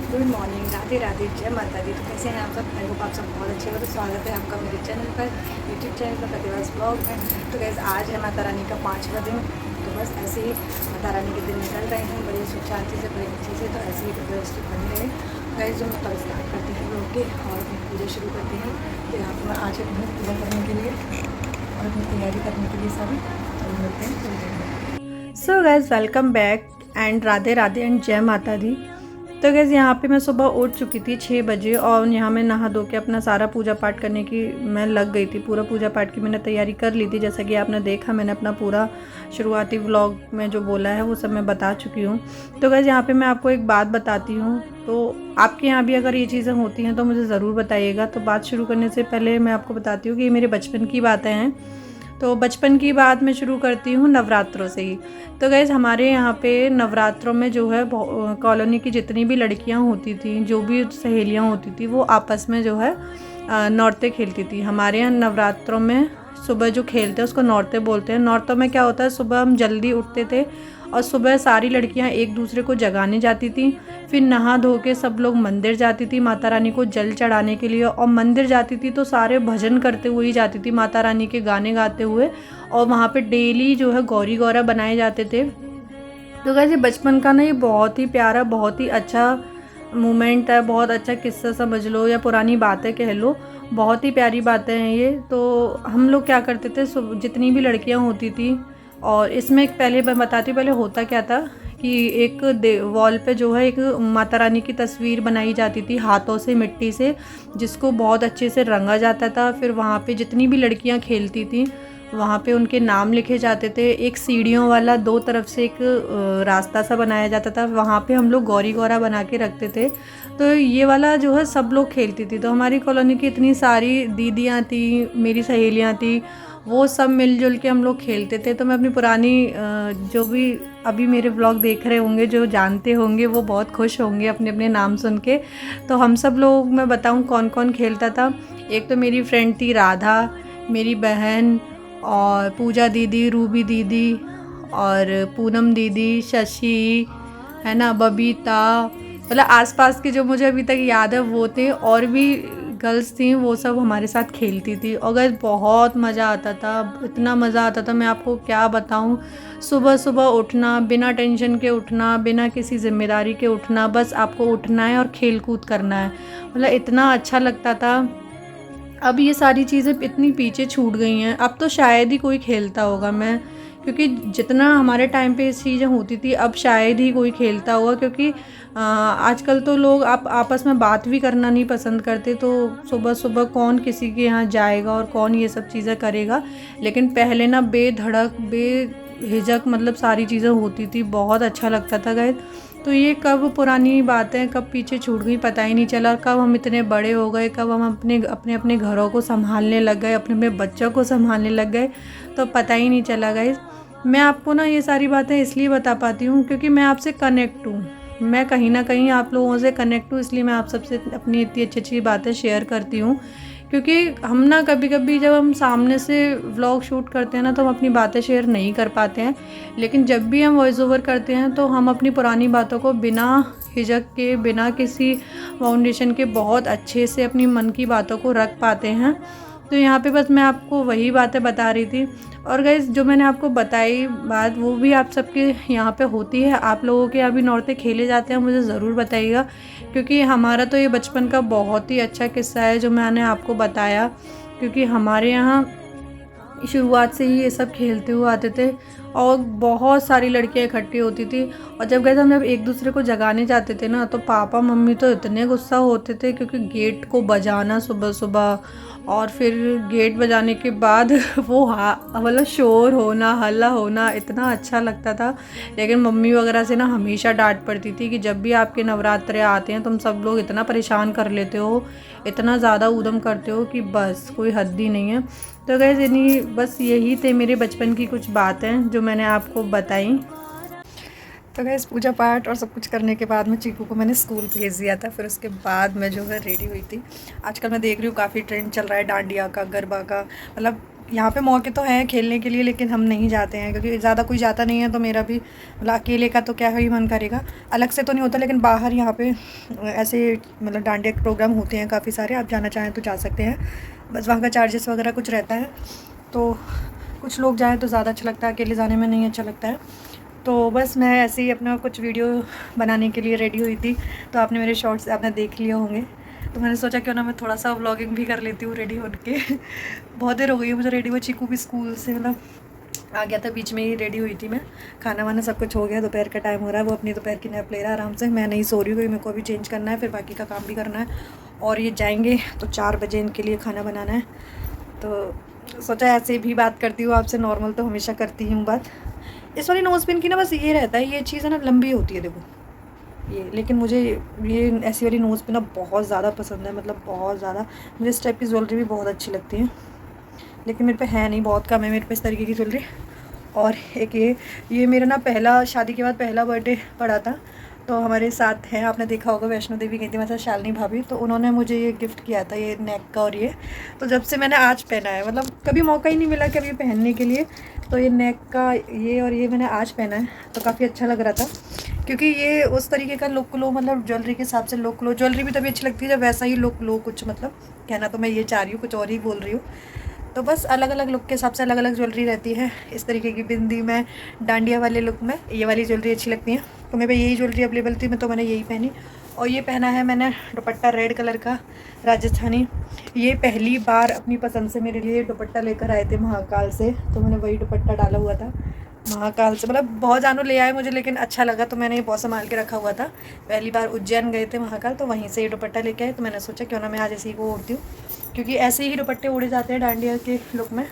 Good morning, Radhe Radhe, जय माता दी। तो कैसे हैं आप सब? आई होप आप सब बहुत अच्छे हो। तो स्वागत है आपका मेरे चैनल पर, यूट्यूब चैनल पर प्रतिभास ब्लॉग में। तो गैस आज है माता रानी का 5वां दिन। तो बस ऐसे ही माता रानी के दिन निकल रहे हैं बड़ी सुख शांति से, बड़ी अच्छे से। तो ऐसे ही व्यवस्थित बन रहे हैं गैस। जो मतलब स्टार्ट करते हैं लोग के और अपनी पूजा शुरू करते हैं। तो यहाँ पर आज अपनी पूजा करने के लिए और अपनी तैयारी करने के लिए सभी तो मिलते हैं। सो gas welcome back and Radhe Radhe and जय माता दी। तो गैस यहाँ पे मैं सुबह उठ चुकी थी 6 बजे और यहाँ मैं नहा धो के अपना सारा पूजा पाठ करने की मैं लग गई थी। पूरा पूजा पाठ की मैंने तैयारी कर ली थी। जैसा कि आपने देखा, मैंने अपना पूरा शुरुआती व्लॉग में जो बोला है वो सब मैं बता चुकी हूँ। तो गैस यहाँ पे मैं आपको एक बात बताती हूँ। तो आपके यहाँ भी अगर ये चीज़ें होती हैं तो मुझे ज़रूर बताइएगा। तो बात शुरू करने से पहले मैं आपको बताती हूँ कि ये मेरे बचपन की बातें हैं। तो बचपन की बात मैं शुरू करती हूँ नवरात्रों से ही। तो गैस हमारे यहाँ पे नवरात्रों में जो है कॉलोनी की जितनी भी लड़कियाँ होती थी, जो भी सहेलियाँ होती थी, वो आपस में जो है नौरते खेलती थी। हमारे यहाँ नवरात्रों में सुबह जो खेलते हैं उसको नौरते बोलते हैं। नौरतों में क्या होता है, सुबह हम जल्दी उठते थे और सुबह सारी लड़कियां एक दूसरे को जगाने जाती थी। फिर नहा धो के सब लोग मंदिर जाती थी माता रानी को जल चढ़ाने के लिए। और मंदिर जाती थी तो सारे भजन करते हुए ही जाती थी, माता रानी के गाने गाते हुए। और वहाँ पे डेली जो है गौरी गौरा बनाए जाते थे। तो कैसे बचपन का ना ये बहुत ही प्यारा, बहुत ही अच्छा मोमेंट है, बहुत अच्छा किस्सा समझ लो या पुरानी बातें कह लो। बहुत ही प्यारी बातें हैं ये। तो हम लोग क्या करते थे, जितनी भी लड़कियां होती थी, और इसमें पहले मैं बताती हूँ पहले होता क्या था कि एक वॉल पे जो है एक माता रानी की तस्वीर बनाई जाती थी हाथों से, मिट्टी से, जिसको बहुत अच्छे से रंगा जाता था। फिर वहाँ पे जितनी भी लड़कियाँ खेलती थी वहाँ पे उनके नाम लिखे जाते थे। एक सीढ़ियों वाला 2 तरफ से एक रास्ता सा बनाया जाता था, वहाँ पे हम लोग गौरी गौरा बना के रखते थे। तो ये वाला जो है सब लोग खेलती थी। तो हमारी कॉलोनी की इतनी सारी दीदियाँ थी, मेरी सहेलियाँ थी, वो सब मिलजुल के हम लोग खेलते थे। तो मैं अपनी पुरानी जो भी अभी मेरे व्लॉग देख रहे होंगे, जो जानते होंगे, वो बहुत खुश होंगे अपने अपने नाम सुन के। तो हम सब लोग, मैं बताऊं कौन कौन खेलता था। एक तो मेरी फ्रेंड थी राधा, मेरी बहन, और पूजा दीदी, रूबी दीदी, और पूनम दीदी, शशि, है ना, बबीता, मतलब आसपास के जो मुझे अभी तक याद है वो थे। और भी गर्ल्स थी, वो सब हमारे साथ खेलती थी। और गैस बहुत मज़ा आता था, इतना मज़ा आता था मैं आपको क्या बताऊं। सुबह सुबह उठना, बिना टेंशन के उठना, बिना किसी जिम्मेदारी के उठना, बस आपको उठना है और खेल कूद करना है। मतलब इतना अच्छा लगता था। अब ये सारी चीज़ें इतनी पीछे छूट गई हैं। अब तो शायद ही कोई खेलता होगा, मैं क्योंकि जितना हमारे टाइम पे ये चीज़ें होती थी अब शायद ही कोई खेलता होगा। क्योंकि आजकल तो लोग आपस में बात भी करना नहीं पसंद करते। तो सुबह सुबह कौन किसी के यहाँ जाएगा और कौन ये सब चीज़ें करेगा। लेकिन पहले ना बेधड़क बेहिचक मतलब सारी चीज़ें होती थी, बहुत अच्छा लगता था गाइस। तो ये कब पुरानी बातें कब पीछे छूट गई पता ही नहीं चला। कब हम इतने बड़े हो गए, कब हम अपने अपने अपने घरों को संभालने लग गए, अपने अपने बच्चों को संभालने लग गए, तो पता ही नहीं चला गाइस। मैं आपको ना ये सारी बातें इसलिए बता पाती हूँ क्योंकि मैं आपसे कनेक्ट हूँ, मैं कहीं ना कहीं आप लोगों से कनेक्ट हूँ, इसलिए मैं आप सबसे अपनी इतनी अच्छी अच्छी बातें शेयर करती हूँ। क्योंकि हम ना कभी कभी जब हम सामने से व्लॉग शूट करते हैं ना तो हम अपनी बातें शेयर नहीं कर पाते हैं। लेकिन जब भी हम वॉइस ओवर करते हैं तो हम अपनी पुरानी बातों को बिना हिचक के, बिना किसी फाउंडेशन के बहुत अच्छे से अपनी मन की बातों को रख पाते हैं। तो यहाँ पे बस मैं आपको वही बातें बता रही थी। और गाइस जो मैंने आपको बताई बात वो भी आप सबके यहाँ पे होती है। आप लोगों के यहाँ भी नौरते खेले जाते हैं, मुझे ज़रूर बताइएगा। क्योंकि हमारा तो ये बचपन का बहुत ही अच्छा किस्सा है जो मैंने आपको बताया। क्योंकि हमारे यहाँ शुरुआत से ही ये सब खेलते हुए आते थे और बहुत सारी लड़कियां इकट्ठी होती थी। और जब हम एक दूसरे को जगाने जाते थे ना तो पापा मम्मी तो इतने गुस्सा होते थे, क्योंकि गेट को बजाना सुबह सुबह, और फिर गेट बजाने के बाद वो मतलब शोर होना, हल्ला होना, इतना अच्छा लगता था। लेकिन मम्मी वगैरह से ना हमेशा डांट पड़ती थी कि जब भी आपके नवरात्रे आते हैं तुम सब लोग इतना परेशान कर लेते हो, इतना ज़्यादा ऊधम करते हो कि बस कोई हद ही नहीं है। तो गैस इन्हीं बस यही थे मेरे बचपन की कुछ बातें जो मैंने आपको बताई। तो गैस पूजा पाठ और सब कुछ करने के बाद में चीकू को मैंने स्कूल भेज दिया था। फिर उसके बाद मैं जो है रेडी हुई थी। आजकल मैं देख रही हूँ काफ़ी ट्रेंड चल रहा है डांडिया का, गरबा का, मतलब यहाँ पे मौके तो हैं खेलने के लिए, लेकिन हम नहीं जाते हैं क्योंकि ज़्यादा कोई जाता नहीं है। तो मेरा भी मतलब अकेले का तो क्या ही मन करेगा, अलग से तो नहीं होता, लेकिन बाहर यहाँ पे ऐसे मतलब डांडिया के प्रोग्राम होते हैं काफ़ी सारे। आप जाना चाहें तो जा सकते हैं, बस वहाँ का चार्जेस वगैरह कुछ रहता है। तो कुछ लोग जाएँ तो ज़्यादा अच्छा लगता है, अकेले जाने में नहीं अच्छा लगता है। तो बस मैं ऐसे ही अपना कुछ वीडियो बनाने के लिए रेडी हुई थी, तो आपने मेरे शॉर्ट्स आपने देख लिए होंगे, तो मैंने सोचा क्यों ना मैं थोड़ा सा व्लॉगिंग भी कर लेती हूँ रेडी होके। बहुत देर हो गई है मुझे रेडी हुआ। चीकू भी स्कूल से मतलब आ गया था, बीच में ही रेडी हुई थी मैं। खाना वाना सब कुछ हो गया, दोपहर का टाइम हो रहा है, वो अपनी दोपहर की नैप ले रहा है आराम से। मैं नहीं सो रही हूँ क्योंकि मेरे को अभी चेंज करना है, फिर बाकी का काम भी करना है। और ये जाएंगे तो 4 बजे इनके लिए खाना बनाना है। तो सोचा ऐसे भी बात करती हूँ आपसे, नॉर्मल तो हमेशा करती हूँ बात। इस वाली नोज़ पिन की ना बस ये रहता है, ये चीज़ है ना लंबी होती है देखो ये, लेकिन मुझे ये ऐसी वाली नोज़ पिन ना बहुत ज़्यादा पसंद है, मतलब बहुत ज़्यादा। मुझे इस टाइप की ज्वेलरी भी बहुत अच्छी लगती है, लेकिन मेरे पे है नहीं, बहुत कम है मेरे पे इस तरीके की ज्वेलरी। और एक ये मेरा ना पहला शादी के बाद पहला बर्थडे पड़ा था, तो हमारे साथ हैं, आपने देखा होगा वैष्णो देवी गई थी मैं साथ शालिनी भाभी, तो उन्होंने मुझे ये गिफ्ट किया था, ये नेक का। और ये तो जब से मैंने आज पहना है, मतलब कभी मौका ही नहीं मिला कभी पहनने के लिए, तो ये नेक का ये और ये मैंने आज पहना है, तो काफ़ी अच्छा लग रहा था। क्योंकि ये उस तरीके का लुक लो, मतलब ज्वेलरी के हिसाब से लुक लो, ज्वेलरी भी तभी अच्छी लगती है जब वैसा ही लुक लो कुछ, मतलब कहना तो मैं ये चाह रही हूँ, कुछ और ही बोल रही हूँ। तो बस अलग अलग लुक के हिसाब से अलग अलग ज्वेलरी रहती है। इस तरीके की बिंदी में डांडिया वाले लुक में ये वाली ज्वेलरी अच्छी लगती है, तो मेरे पे यही ज्वेलरी अवेलेबल थी, मैं तो मैंने यही पहनी। और ये पहना है मैंने दुपट्टा रेड कलर का राजस्थानी। ये पहली बार अपनी पसंद से मेरे लिए दुपट्टा लेकर आए थे महाकाल से, तो मैंने वही दुपट्टा डाला हुआ था महाकाल से। मतलब बहुत जानों ले आए मुझे, लेकिन अच्छा लगा तो मैंने ये बहुत संभाल के रखा हुआ था। पहली बार उज्जैन गए थे महाकाल, तो वहीं से ये दुपट्टा लेके आए, तो मैंने सोचा क्यों ना मैं आज इसी को ओढ़ती हूँ, क्योंकि ऐसे ही दुपट्टे ओढ़े जाते हैं डांडिया के लुक में।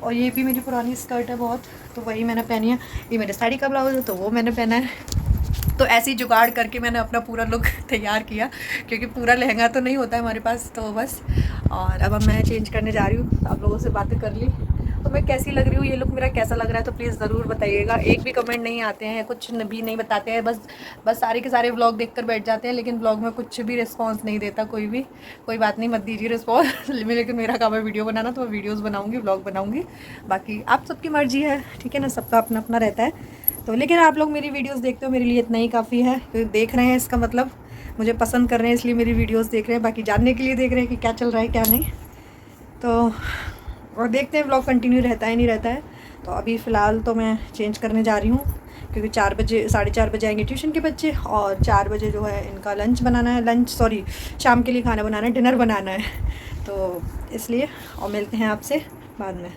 और ये भी मेरी पुरानी स्कर्ट है बहुत, तो वही मैंने पहनी है। ये मेरे साड़ी का ब्लाउज है, तो वो मैंने पहना है। तो ऐसे ही जुगाड़ करके मैंने अपना पूरा लुक तैयार किया, क्योंकि पूरा लहंगा तो नहीं होता है हमारे पास, तो बस। और अब मैं चेंज करने जा रही हूँ, आप लोगों से बातें कर ली, तो मैं कैसी लग रही हूँ, ये लुक मेरा कैसा लग रहा है, तो प्लीज़ ज़रूर बताइएगा। एक भी कमेंट नहीं आते हैं, कुछ भी नहीं बताते हैं, बस सारे के सारे व्लॉग देखकर बैठ जाते हैं, लेकिन व्लॉग में कुछ भी रिस्पांस नहीं देता कोई भी। कोई बात नहीं, मत दीजिए रिस्पॉन्स। लेकिन मेरा काम है वीडियो बनाना, तो मैं वीडियोज़ बनाऊँगी, व्लॉग बनाऊँगी। बाकी आप सबकी मर्जी है, ठीक है ना, सबका अपना अपना रहता है। तो लेकिन आप लोग मेरी वीडियोस देखते हो, मेरे लिए इतना ही काफ़ी है। तो देख रहे हैं इसका मतलब मुझे पसंद कर रहे हैं, इसलिए मेरी वीडियोस देख रहे हैं, बाकी जानने के लिए देख रहे हैं कि क्या चल रहा है क्या नहीं। तो और देखते हैं व्लॉग कंटिन्यू रहता है नहीं रहता है। तो अभी फ़िलहाल तो मैं चेंज करने जा रही हूँ, क्योंकि 4 बजे 4:30 बजे आएंगे ट्यूशन के बच्चे, और 4 बजे जो है इनका लंच बनाना है, शाम के लिए खाना बनाना है, डिनर बनाना है, तो इसलिए। और मिलते हैं आपसे बाद में।